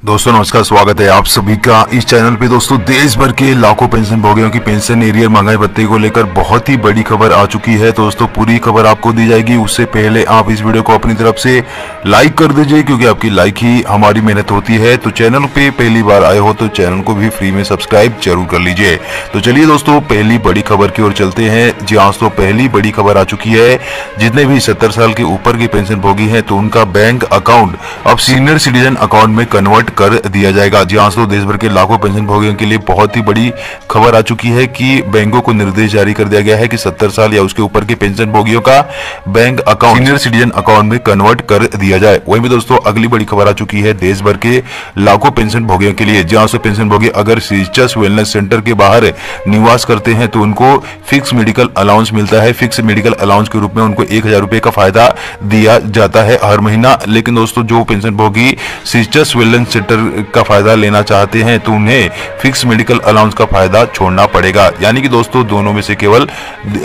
दोस्तों नमस्कार, स्वागत है आप सभी का इस चैनल पे। दोस्तों देश भर के लाखों पेंशन भोगियों की पेंशन एरियर महंगाई भत्ते को लेकर बहुत ही बड़ी खबर आ चुकी है। तो दोस्तों पूरी खबर आपको दी जाएगी, उससे पहले आप इस वीडियो को अपनी तरफ से लाइक कर दीजिए, क्योंकि आपकी लाइक ही हमारी मेहनत होती है। तो चैनल पे पहली बार आए हो तो चैनल को भी फ्री में सब्सक्राइब जरूर कर लीजिए। तो चलिए दोस्तों पहली बड़ी खबर की ओर चलते हैं। जी हाँ दोस्तों, पहली बड़ी खबर आ चुकी है। जितने भी 70 साल के ऊपर के पेंशन भोगी हैं तो उनका बैंक अकाउंट अब सीनियर सिटीजन अकाउंट में कन्वर्ट कर दिया जाएगा। जी हाँ दोस्तों, देश भर के लाखों पेंशन भोगियों के लिए बहुत ही बड़ी खबर आ चुकी है कि बैंकों को निर्देश जारी कर दिया गया है कि 70 साल या उसके ऊपर के पेंशन भोगियों का bank account senior citizen account में कन्वर्ट कर दिया जाए। वहीं भी दोस्तों अगली बड़ी खबर आ चुकी है देश भर के लाखों पेंशन भोगियों के लिए। जहां से पेंशन भोगी अगर सीचस वेलनेस सेंटर के बाहर निवास करते हैं तो उनको फिक्स मेडिकल अलाउंस मिलता है। फिक्स मेडिकल अलाउंस के रूप में उनको 1000 रुपए का फायदा दिया जाता है हर महीना। लेकिन दोस्तों जो पेंशन भोगी सीचस वेलनेस सेंटर का फायदा लेना चाहते हैं तो उन्हें फिक्स मेडिकल अलाउंस का फायदा छोड़ना पड़ेगा। यानी कि दोस्तों दोनों में से केवल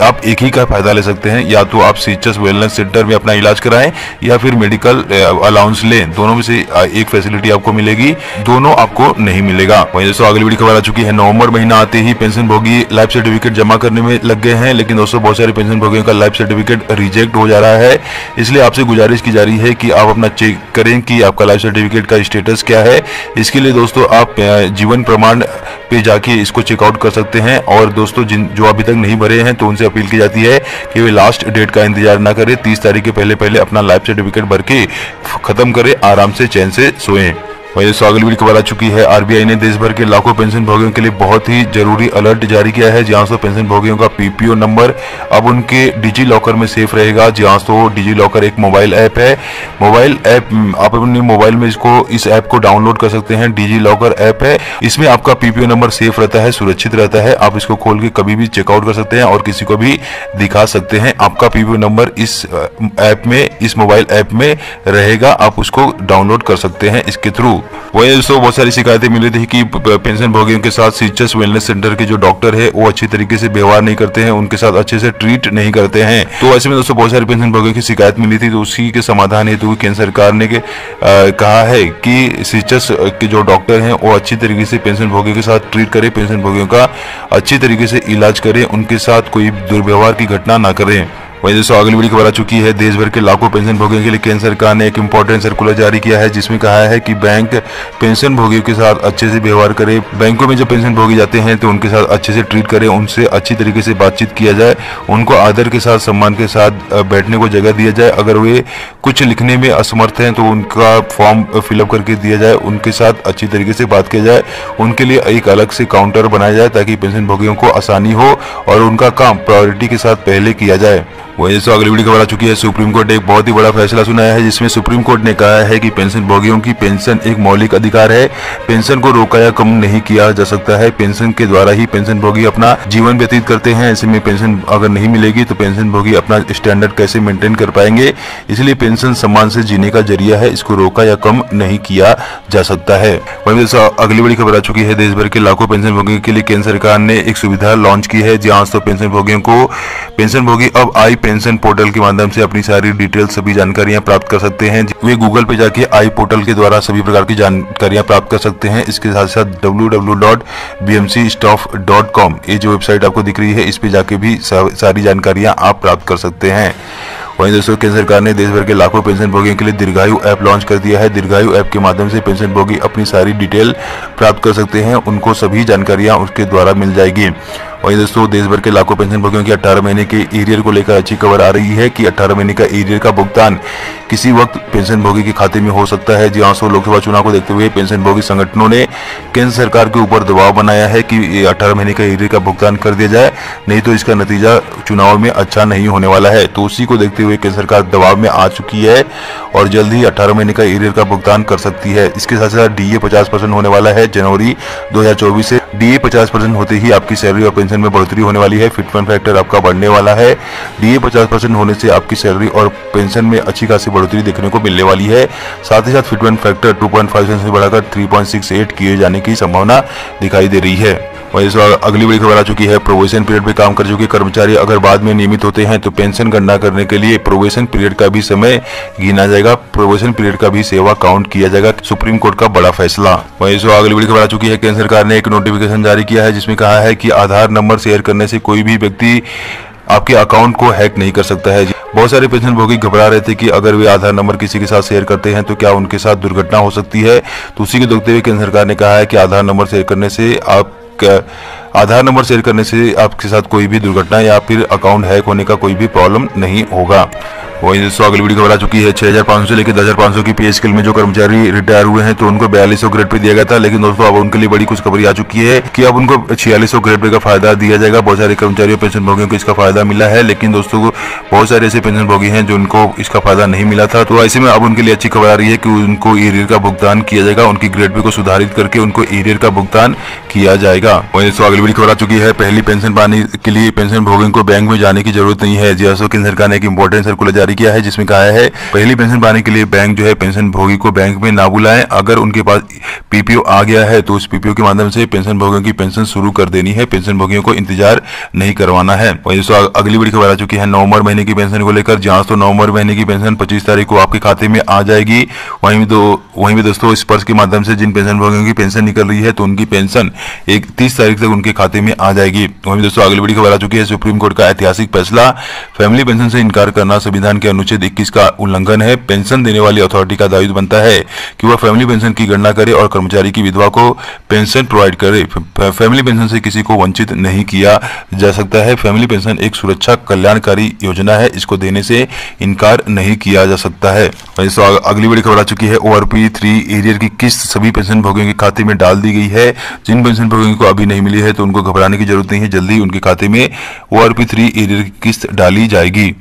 आप एक ही का फायदा ले सकते हैं, या तो आप सीचस वेलनेस सेंटर में अपना इलाज कराएं या फिर मेडिकल अलाउंस लें। दोनों में से एक फैसिलिटी आपको मिलेगी, दोनों आपको नहीं मिलेगा। वहीं दोस्तों अगली बड़ी खबर आ चुकी है। नवंबर महीना आते ही पेंशन भोगी लाइफ सर्टिफिकेट जमा करने में लग गए हैं, लेकिन दोस्तों बहुत सारे पेंशन भोगियों का लाइफ सर्टिफिकेट रिजेक्ट हो जा रहा है। इसलिए आपसे गुजारिश की जा रही है कि आप अपना चेक करें कि आपका लाइफ सर्टिफिकेट का स्टेटस क्या है। इसके लिए दोस्तों आप जीवन प्रमाण पे जाके इसको चेकआउट कर सकते हैं। और दोस्तों जो अभी तक नहीं भरे हैं तो उनसे अपील की जाती है कि वे लास्ट डेट का इंतजार ना करें, 30 तारीख के पहले अपना लाइफ सर्टिफिकेट भर के खत्म करें, आराम से चैन से सोएं। वही दोस्तों अगली बड़ी खबर आ चुकी है। आरबीआई ने देश भर के लाखों पेंशन भोगियों के लिए बहुत ही जरूरी अलर्ट जारी किया है। जहां से पेंशन भोगियों का पीपीओ नंबर अब उनके डिजी लॉकर में सेफ रहेगा। जहां से डिजी लॉकर एक मोबाइल ऐप है। मोबाइल ऐप आप अपने मोबाइल में इस ऐप को डाउनलोड कर सकते हैं। डिजी लॉकर ऐप है, इसमें आपका पीपीओ नंबर सेफ रहता है, सुरक्षित रहता है। आप इसको खोल के कभी भी चेकआउट कर सकते हैं और किसी को भी दिखा सकते हैं। आपका पीपीओ नंबर इस ऐप में, इस मोबाइल ऐप में रहेगा, आप उसको डाउनलोड कर सकते हैं इसके थ्रू। वही दोस्तों बहुत सारी शिकायतें मिली थी कि पेंशन भोगियों के साथ सीचस वेलनेस सेंटर के जो डॉक्टर है वो अच्छी तरीके से व्यवहार नहीं करते हैं, उनके साथ अच्छे से ट्रीट नहीं करते हैं। तो ऐसे में दोस्तों बहुत सारे पेंशन भोगियों की शिकायत मिली थी। तो उसी के समाधान हेतु केंद्र सरकार ने कहा है कि सीचस के जो डॉक्टर हैं वो अच्छी तरीके से पेंशन भोगियों के साथ ट्रीट करें, पेंशन भोगियों का अच्छी तरीके से इलाज करें, उनके साथ कोई दुर्व्यवहार की घटना ना करें। वहीं दोस्तों अगली बड़ी खबर आ चुकी है। देश भर के लाखों पेंशन भोगियों के लिए केंद्र सरकार ने एक इंपॉर्टेंट सर्कुलर जारी किया है, जिसमें कहा है कि बैंक पेंशन भोगियों के साथ अच्छे से व्यवहार करे। बैंकों में जब पेंशन भोगी जाते हैं तो उनके साथ अच्छे से ट्रीट करें, उनसे अच्छी तरीके से बातचीत किया जाए, उनको आदर के साथ, सम्मान के साथ बैठने को जगह दिया जाए। अगर वे कुछ लिखने में असमर्थ हैं तो उनका फॉर्म फिलअप करके दिया जाए, उनके साथ अच्छी तरीके से बात किया जाए, उनके लिए एक अलग से काउंटर बनाया जाए ताकि पेंशन भोगियों को आसानी हो और उनका काम प्रायोरिटी के साथ पहले किया जाए। वही दोस्तों अगली बड़ी खबर आ चुकी है। सुप्रीम कोर्ट ने एक बहुत ही बड़ा फैसला सुनाया है, जिसमें सुप्रीम कोर्ट ने कहा है कि पेंशन भोगियों की पेंशन एक मौलिक अधिकार है। पेंशन को रोका या कम नहीं किया जा सकता है। पेंशन के द्वारा ही पेंशन भोगी अपना जीवन व्यतीत करते हैं। ऐसे में पेंशन अगर नहीं मिलेगी तो पेंशन भोगी अपना स्टैंडर्ड कैसे मेंटेन कर पाएंगे। इसलिए पेंशन सम्मान से जीने का जरिया है, इसको रोका या कम नहीं किया जा सकता है। वही दोस्तों अगली बड़ी खबर आ चुकी है। देश भर के लाखों पेंशन भोगियों के लिए केंद्र सरकार ने एक सुविधा लॉन्च की है, जहाँ तो पेंशन भोगियों को पेंशन भोगी अब आई पेंशन पोर्टल के माध्यम से अपनी सारी डिटेल, सभी जानकारियां प्राप्त कर सकते हैं। वे गूगल पे जाके आई पोर्टल के द्वारा सभी प्रकार की जानकारियां प्राप्त कर सकते हैं। इसके साथ साथ www.bmcstaff.com ये जो वेबसाइट आपको दिख रही है, इस पे जाके भी सारी जानकारियां आप प्राप्त कर सकते हैं। वहीं दोस्तों केंद्र सरकार ने देश भर के लाखों पेंशन भोगियों के लिए दीर्घायु ऐप लॉन्च कर दिया है। दीर्घायु ऐप के माध्यम से पेंशन भोगी अपनी सारी डिटेल प्राप्त कर सकते हैं, उनको सभी जानकारियां उसके द्वारा मिल जाएगी। वहीं दोस्तों देश भर के लाखों पेंशन भोगियों की 18 महीने के एरियर को लेकर अच्छी खबर आ रही है कि 18 महीने का एरियर का भुगतान किसी वक्त पेंशन भोगी के खाते में हो सकता है। जहां से लोकसभा चुनाव को देखते हुए पेंशन भोगी संगठनों ने केंद्र सरकार के ऊपर दबाव बनाया है कि 18 महीने का एरियर का भुगतान कर दिया जाए, नहीं तो इसका नतीजा चुनाव में अच्छा नहीं होने वाला है। तो उसी को देखते हुए केंद्र सरकार दबाव में आ चुकी है और जल्द ही 18 महीने का एरियर का भुगतान कर सकती है। इसके साथ साथ डीए 50% होने वाला है। जनवरी 2024 से डीए 50% होते ही आपकी सैलरी और पेंशन में बढ़ोतरी होने वाली है। फिटमेंट फैक्टर आपका बढ़ने वाला है। डीए 50% होने से आपकी सैलरी और पेंशन में अच्छी खासी बढ़ोतरी देखने को मिलने वाली है। साथ ही साथ फिटमेंट फैक्टर 2.5 से बढ़ाकर 3.68 किए जाने की संभावना दिखाई दे रही है। वहीं अगली बड़ी खबर आ चुकी है, प्रोबेशन पीरियड पे काम कर चुके कर्मचारी अगर बाद में नियमित होते हैं तो पेंशन गणना करने के लिए प्रोबेशन पीरियड का भी समय गिना जाएगा, प्रोबेशन पीरियड का भी सेवा काउंट किया जाएगा। सुप्रीम कोर्ट का बड़ा फैसला। वहीं अगली बड़ी खबर आ चुकी है, केंद्र सरकार ने एक नोटिफिकेशन जारी किया है जिसमें कहा है कि आधार नंबर शेयर करने से कोई भी व्यक्ति आपके अकाउंट को हैक नहीं कर सकता है। बहुत सारे पेंशनभोगी घबरा रहे थे कि अगर वे आधार नंबर किसी के साथ शेयर करते हैं तो क्या उनके साथ दुर्घटना हो सकती है। तो उसी को देखते हुए केंद्र सरकार ने कहा है कि आधार नंबर शेयर करने से आपके साथ कोई भी दुर्घटना या फिर अकाउंट हैक होने का कोई भी प्रॉब्लम नहीं होगा। वहीं दोस्तों अगली वीडियो खबर आ चुकी है, 6500 से लेकर 10500 की पे स्केल में जो कर्मचारी रिटायर हुए हैं तो उनको 4200 ग्रेड पे दिया गया था, लेकिन दोस्तों अब उनके लिए बड़ी खुशखबरी आ चुकी है कि अब उनको 4600 ग्रेड पे का फायदा दिया जाएगा। बहुत सारे कर्मचारियों पेंशन भोगियों को इसका फायदा मिला है, लेकिन दोस्तों बहुत सारे ऐसे पेंशन भोगी हैं जो उनको इसका फायदा नहीं मिला था। तो ऐसे में अब उनके लिए अच्छी खबर आ रही है कि उनको एरियर का भुगतान किया जाएगा, उनकी ग्रेड पे को सुधारित करके उनको एरियर का भुगतान किया जाएगा। वहीं दोस्तों अगली बड़ी खबर आ चुकी है, पहली पेंशन पाने के लिए पेंशन भोगियों को बैंक में जाने की जरूरत नहीं है। जैसे केंद्र सरकार ने एक इंपॉर्टेंट सर्कुलर जारी किया है जिसमें कहा है पहली पेंशन पाने के लिए बैंक जो है पेंशन भोगी को बैंक में ना बुलाएं। अगर उनके पास पीपीओ आ गया है तो उस पीपीओ के माध्यम से पेंशन भोगियों की पेंशन शुरू कर देनी है, पेंशन भोगियों को इंतजार नहीं करवाना है। वहीं दोस्तों अगली बड़ी खबर आ चुकी है, नवंबर महीने की पेंशन को लेकर जांच। तो नवंबर महीने की पेंशन 25 तारीख को आपके खाते में आ जाएगी। वहीं भी दोस्तों स्पर्श के माध्यम से जिन पेंशन भोगियों की पेंशन निकल रही है तो उनकी पेंशन 31 तारीख तक उनके खाते में आ जाएगी। वहीं दोस्तों अगली बड़ी खबर आ चुकी है, सुप्रीम कोर्ट का ऐतिहासिक फैसला, फैमिली पेंशन से इनकार करना संविधान के अनुच्छेद 21 का उल्लंघन है। पेंशन देने वाली अथॉरिटी का दायित्व बनता है कि वह फैमिली पेंशन की गणना करे और कर्मचारी की विधवा को पेंशन प्रोवाइड करे। फैमिली पेंशन से किसी को वंचित नहीं किया जा सकता है। फैमिली पेंशन एक सुरक्षा कल्याणकारी योजना है, इसको देने से इनकार नहीं किया जा सकता है। अगली बड़ी खबर आ चुकी है, ORP3 एरियर की किस्त सभी पेंशन भोगियों के खाते में डाल दी गई है। जिन पेंशन भोगियों को अभी नहीं मिली है तो उनको घबराने की जरूरत नहीं है, जल्दी उनके खाते में ORP3 एरियर की किस्त डाली जाएगी।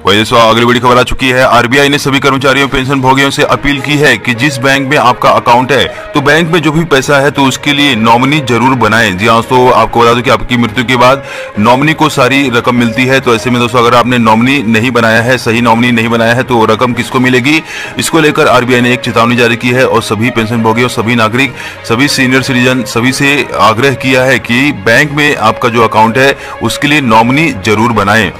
वैसे अगली बड़ी खबर आ चुकी है, आरबीआई ने सभी कर्मचारियों पेंशन भोगियों से अपील की है कि जिस बैंक में आपका अकाउंट है तो बैंक में जो भी पैसा है तो उसके लिए नॉमिनी जरूर बनाएं। जी हाँ दोस्तों, आपको बता दूं कि आपकी मृत्यु के बाद नॉमिनी को सारी रकम मिलती है। तो ऐसे में दोस्तों अगर आपने नॉमिनी नहीं बनाया है, सही नॉमिनी नहीं बनाया है तो रकम किसको मिलेगी, इसको लेकर आरबीआई ने एक चेतावनी जारी की है और सभी पेंशन भोगी और सभी नागरिक, सभी सीनियर सिटीजन सभी से आग्रह किया है कि बैंक में आपका जो अकाउंट है उसके लिए नॉमिनी जरूर बनाएं।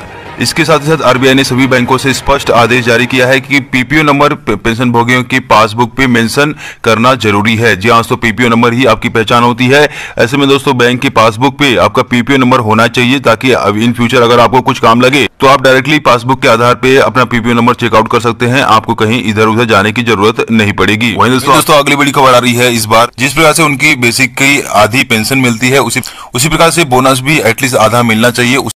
इसके साथ ही साथ आरबीआई ने सभी बैंकों से स्पष्ट आदेश जारी किया है कि पीपीओ नंबर पेंशन भोगियों की पासबुक पे मेंशन करना जरूरी है। जी हाँ दोस्तों, पीपीओ नंबर ही आपकी पहचान होती है। ऐसे में दोस्तों बैंक की पासबुक पे आपका पीपीओ नंबर होना चाहिए ताकि इन फ्यूचर अगर आपको कुछ काम लगे तो आप डायरेक्टली पासबुक के आधार पे अपना पीपीओ नंबर चेकआउट कर सकते हैं, आपको कहीं इधर उधर जाने की जरूरत नहीं पड़ेगी। वहीं दोस्तों अगली बड़ी खबर आ रही है, इस बार जिस प्रकार से उनकी बेसिक की आधी पेंशन मिलती है उसी प्रकार से बोनस भी एटलीस्ट आधा मिलना चाहिए।